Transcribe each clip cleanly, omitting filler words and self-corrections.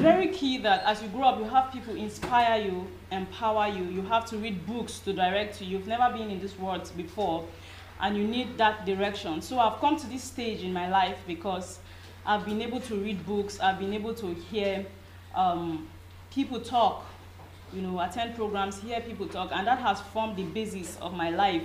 very key that as you grow up, you have people inspire you, empower you. You have to read books to direct you. You've never been in this world before, and you need that direction. So I've come to this stage in my life because I've been able to read books. I've been able to hear people talk, attend programs, hear people talk, and that has formed the basis of my life.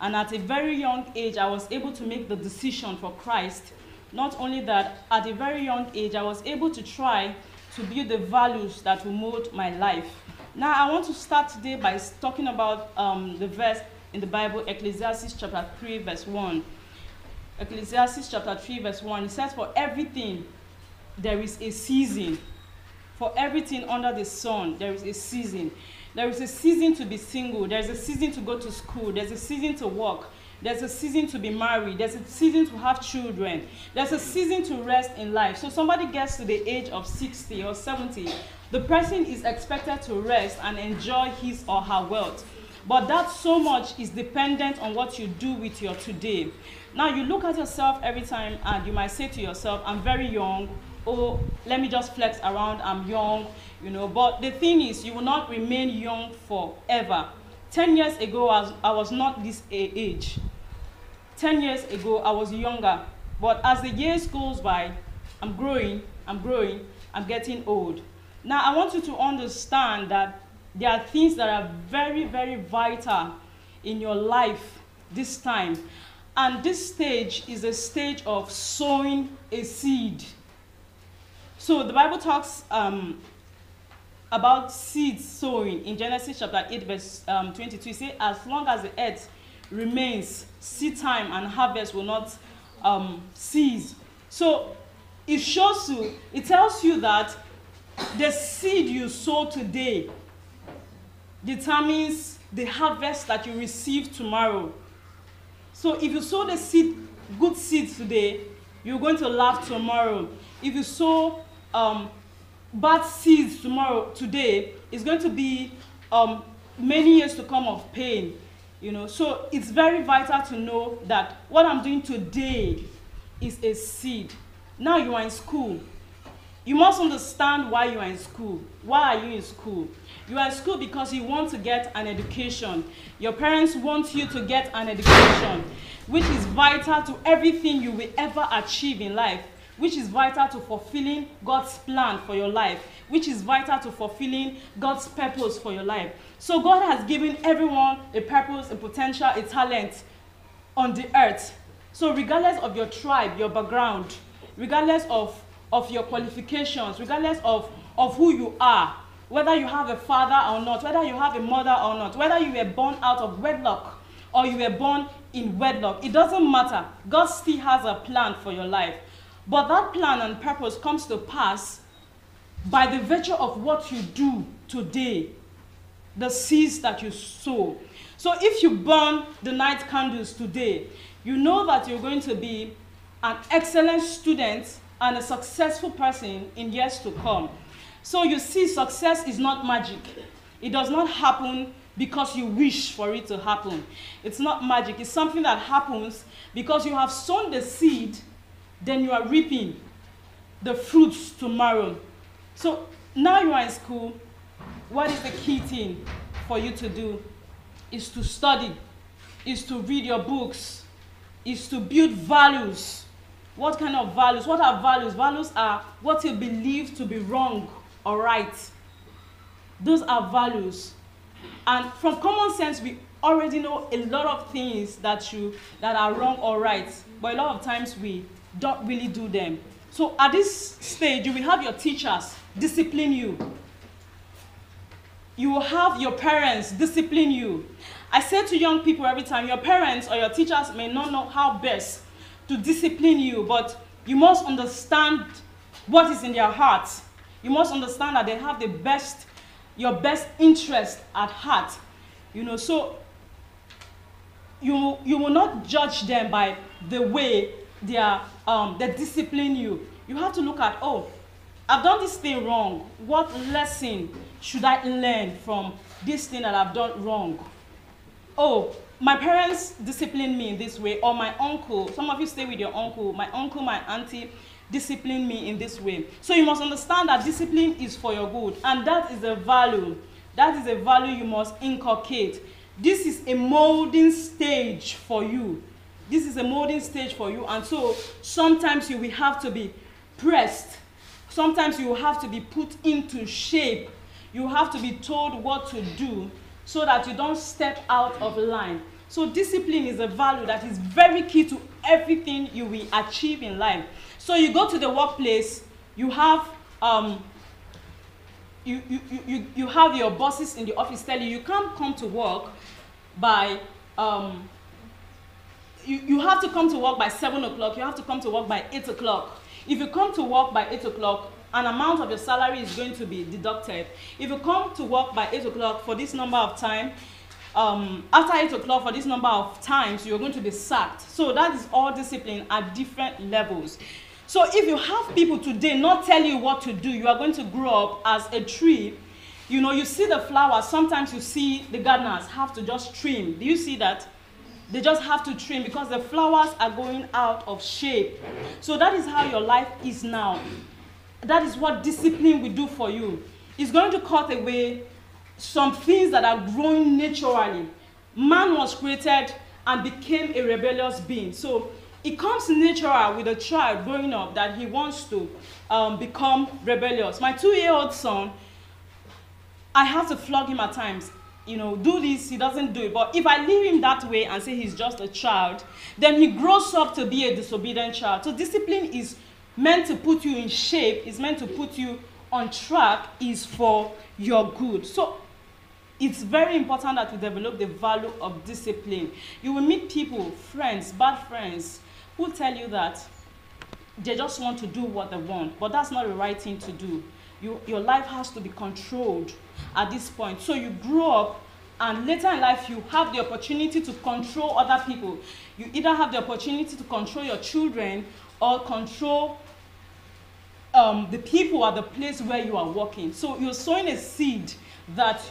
And at a very young age, I was able to make the decision for Christ. Not only that, at a very young age, I was able to try to build the values that will mold my life. Now, I want to start today by talking about the verse in the Bible, Ecclesiastes chapter 3, verse 1. Ecclesiastes chapter 3, verse 1, it says, "For everything there is a season. For everything under the sun, there is a season. There is a season to be single. There's a season to go to school. There's a season to work. There's a season to be married. There's a season to have children. There's a season to rest in life." So somebody gets to the age of 60 or 70, the person is expected to rest and enjoy his or her wealth. But that so much is dependent on what you do with your today. Now you look at yourself every time and you might say to yourself, "I'm very young. Oh, let me just flex around, I'm young," But the thing is, you will not remain young forever. 10 years ago, I was not this age. 10 years ago, I was younger. But as the years goes by, I'm growing, I'm getting old. Now, I want you to understand that there are things that are very, very vital in your life this time. And this stage is a stage of sowing a seed. So the Bible talks about seed sowing in Genesis chapter 8, verse 22. It says, "As long as the earth remains, seed time and harvest will not cease." So it tells you that the seed you sow today determines the harvest that you receive tomorrow. So if you sow the seed, good seed today, you're going to laugh tomorrow. If you sow bad seeds today, it's going to be many years to come of pain. So it's very vital to know that what I'm doing today is a seed. Now you are in school. You must understand why you are in school. Why are you in school? You are in school because you want to get an education. Your parents want you to get an education, which is vital to everything you will ever achieve in life, which is vital to fulfilling God's plan for your life, which is vital to fulfilling God's purpose for your life. So God has given everyone a purpose, a potential, a talent on the earth. So regardless of your tribe, your background, regardless of your qualifications, regardless of who you are, whether you have a father or not, whether you have a mother or not, whether you were born out of wedlock or you were born in wedlock, it doesn't matter. God still has a plan for your life. But that plan and purpose comes to pass by the virtue of what you do today, the seeds that you sow. So if you burn the night candles today, you know that you're going to be an excellent student and a successful person in years to come. So you see, success is not magic. It does not happen because you wish for it to happen. It's not magic. It's something that happens because you have sown the seed, then you are reaping the fruits tomorrow. So now you are in school. What is the key thing for you to do? Is to study, is to read your books, is to build values. What kind of values? What are values? Values are what you believe to be wrong or right. Those are values. And from common sense, we already know a lot of things that are wrong or right, but a lot of times we don't really do them. So at this stage, you will have your teachers discipline you. You will have your parents discipline you. I say to young people every time, your parents or your teachers may not know how best to discipline you, but you must understand what is in their hearts. You must understand that they have your best interest at heart. So you will not judge them by the way they discipline you. You have to look at, oh, I've done this thing wrong. What lesson should I learn from this thing that I've done wrong? Oh, my parents disciplined me in this way, or my uncle. Some of you stay with your uncle. My uncle, my auntie, discipline me in this way. So you must understand that discipline is for your good, and that is a value. That is a value you must inculcate. This is a molding stage for you. This is a molding stage for you, and so sometimes you will have to be pressed. Sometimes you will have to be put into shape. You have to be told what to do so that you don't step out of line. So discipline is a value that is very key to everything you will achieve in life. So you go to the workplace, you have you have your bosses in the office tell you can't come to work by you have to come to work by 7 o'clock, you have to come to work by 8 o'clock. If you come to work by 8 o'clock, an amount of your salary is going to be deducted. If you come to work by 8 o'clock for this number of time, after 8 o'clock for this number of times, you're going to be sacked. So that is all discipline at different levels. So if you have people today not tell you what to do, you are going to grow up as a tree. You know, you see the flowers, sometimes you see the gardeners have to just trim. Do you see that? They just have to trim because the flowers are going out of shape. So that is how your life is now. That is what discipline will do for you. It's going to cut away some things that are growing naturally. Man was created and became a rebellious being. So it comes natural with a child growing up that he wants to become rebellious. My 2-year-old son, I have to flog him at times. You know, do this, he doesn't do it. But if I leave him that way and say he's just a child, then he grows up to be a disobedient child. So discipline is meant to put you in shape, is meant to put you on track, is for your good. So it's very important that we develop the value of discipline. You will meet people, friends, bad friends, who tell you that they just want to do what they want, but that's not the right thing to do. Your life has to be controlled at this point. So you grow up, and later in life you have the opportunity to control other people. You either have the opportunity to control your children or control the people at the place where you are working. So you're sowing a seed that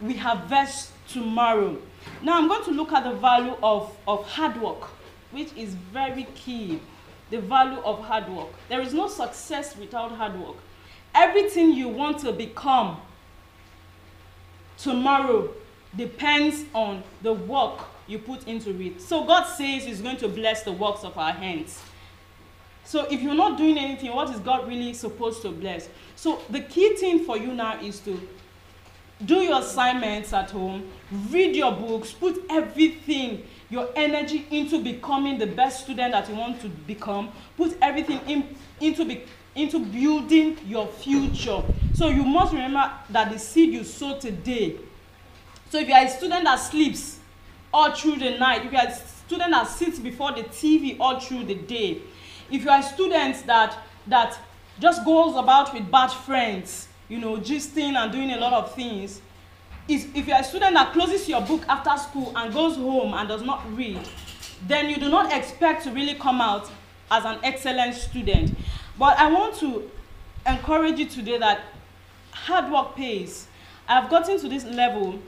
we harvest tomorrow. Now I'm going to look at the value of hard work, which is very key. The value of hard work. There is no success without hard work. Everything you want to become tomorrow depends on the work you put into it. So God says he's going to bless the works of our hands. So if you're not doing anything, what is God really supposed to bless? So the key thing for you now is to do your assignments at home, read your books, put everything, your energy into becoming the best student that you want to become. Put everything into building your future. So you must remember that the seed you sow today. So if you are a student that sleeps all through the night, if you are a student that sits before the TV all through the day, if you are a student that just goes about with bad friends, you know, gisting and doing a lot of things, if you are a student that closes your book after school and goes home and does not read, then you do not expect to really come out as an excellent student. But I want to encourage you today that hard work pays. I've gotten to this level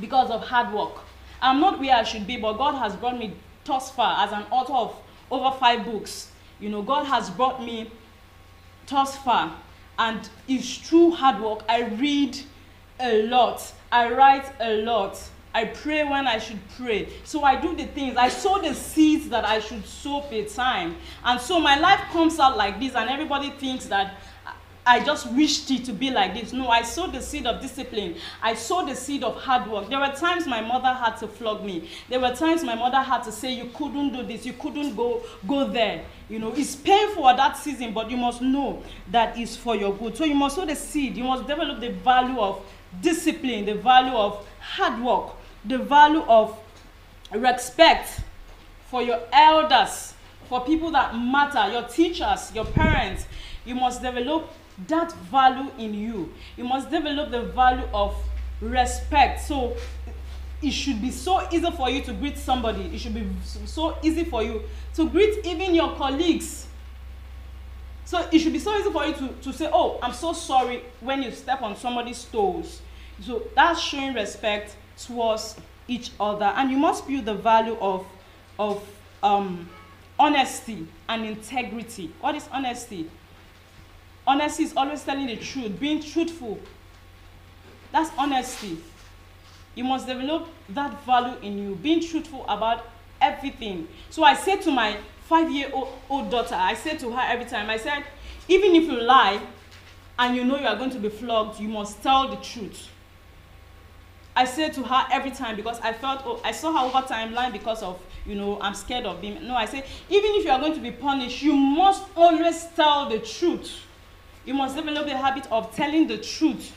because of hard work. I'm not where I should be, but God has brought me thus far as an author of over 5 books. You know, God has brought me thus far, and it's through hard work. I read a lot. I write a lot. I pray when I should pray. So I do the things. I sow the seeds that I should sow per time. And so my life comes out like this, and everybody thinks that I just wished it to be like this. No, I sowed the seed of discipline. I sowed the seed of hard work. There were times my mother had to flog me. There were times my mother had to say, you couldn't do this, you couldn't go there. You know, it's painful at that season, but you must know that it's for your good. So you must sow the seed. You must develop the value of discipline, the value of hard work, the value of respect for your elders, for people that matter, your teachers, your parents. You must develop that value in you. You must develop the value of respect. So it should be so easy for you to greet somebody. It should be so easy for you to greet even your colleagues. So it should be so easy for you to say, oh, I'm so sorry when you step on somebody's toes. So that's showing respect towards each other. And you must build the value of honesty and integrity. What is honesty? Honesty is always telling the truth, being truthful. That's honesty. You must develop that value in you, being truthful about everything. So I say to my 5-year-old daughter, I say to her every time, I said, even if you lie and you know you are going to be flogged, you must tell the truth. I say to her every time, because I felt, I saw her over time lying because of, I'm scared of being. No, I say, even if you are going to be punished, you must always tell the truth. You must develop the habit of telling the truth.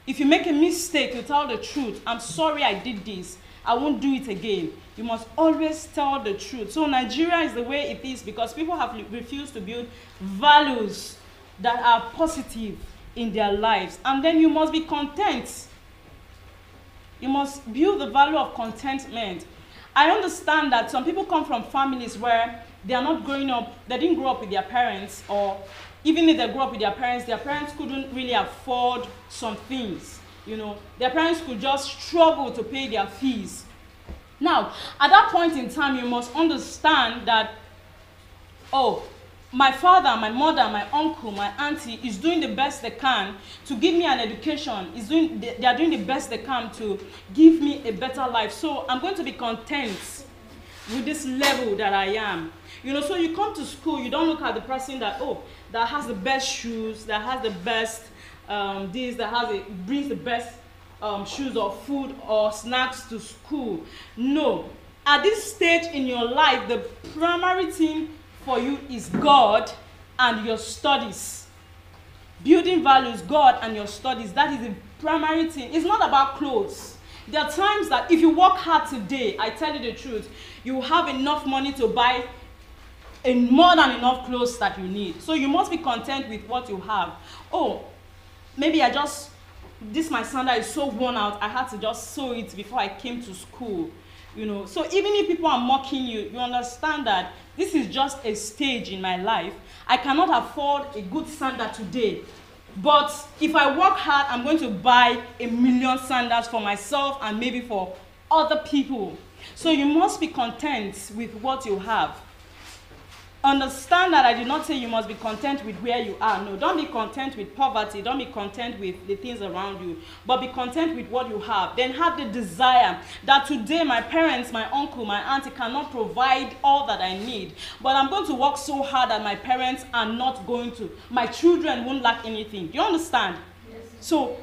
If you make a mistake, you tell the truth. I'm sorry I did this. I won't do it again. You must always tell the truth. So Nigeria is the way it is because people have refused to build values that are positive in their lives. And then you must be content. You must build the value of contentment. I understand that some people come from families where they are not growing up, they didn't grow up with their parents, or even if they grew up with their parents couldn't really afford some things. Their parents could just struggle to pay their fees. Now, at that point in time, you must understand that, my father, my mother, my uncle, my auntie is doing the best they can to give me an education. They are doing the best they can to give me a better life. So I'm going to be content with this level that I am. So you come to school, you don't look at the person that has the best shoes, that has the best brings the best shoes or food or snacks to school. No. At this stage in your life, the primary thing for you is God and your studies. Building values, God and your studies, that is the primary thing. It's not about clothes. There are times that if you work hard today, I tell you the truth, you have enough money to buy more than enough clothes that you need. So you must be content with what you have. Maybe this my sandal is so worn out, I had to just sew it before I came to school. So even if people are mocking you, you understand that this is just a stage in my life. I cannot afford a good sandal today. But if I work hard, I'm going to buy 1 million sandals for myself and maybe for other people. So you must be content with what you have. Understand that I did not say you must be content with where you are. No, don't be content with poverty. Don't be content with the things around you. But be content with what you have. Then have the desire that today my parents, my uncle, my auntie cannot provide all that I need. But I'm going to work so hard that my parents are not going to. My children won't lack anything. Do you understand? Yes. So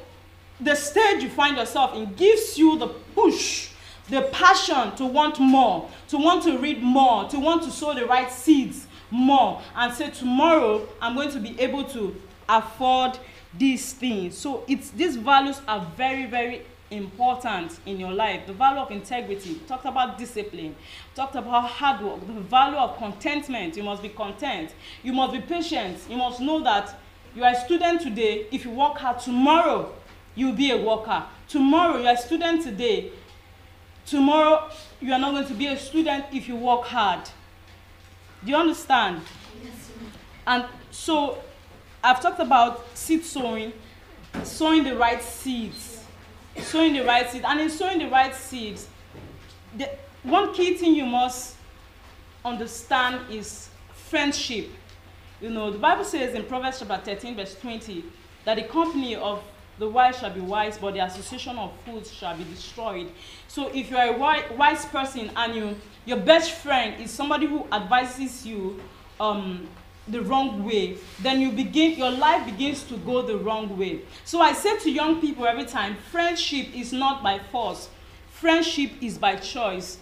the stage you find yourself in gives you the push, the passion to want more, to want to read more, to want to sow the right seeds more, and say tomorrow I'm going to be able to afford these things. So these values are very, very important in your life. The value of integrity, we talked about discipline, we talked about hard work, the value of contentment. You must be content. You must be patient. You must know that you are a student today. If you work hard, tomorrow you'll be a worker. Tomorrow you are a student today. Tomorrow you are not going to be a student if you work hard. Do you understand? Yes. And so I've talked about seed sowing the right seeds. Sowing the right seeds. And in sowing the right seeds, one key thing you must understand is friendship. The Bible says in Proverbs chapter 13, verse 20, that the company of the wise shall be wise, but the association of fools shall be destroyed. So if you are a wise person and your best friend is somebody who advises you the wrong way, then your life begins to go the wrong way. So I say to young people every time, friendship is not by force. Friendship is by choice.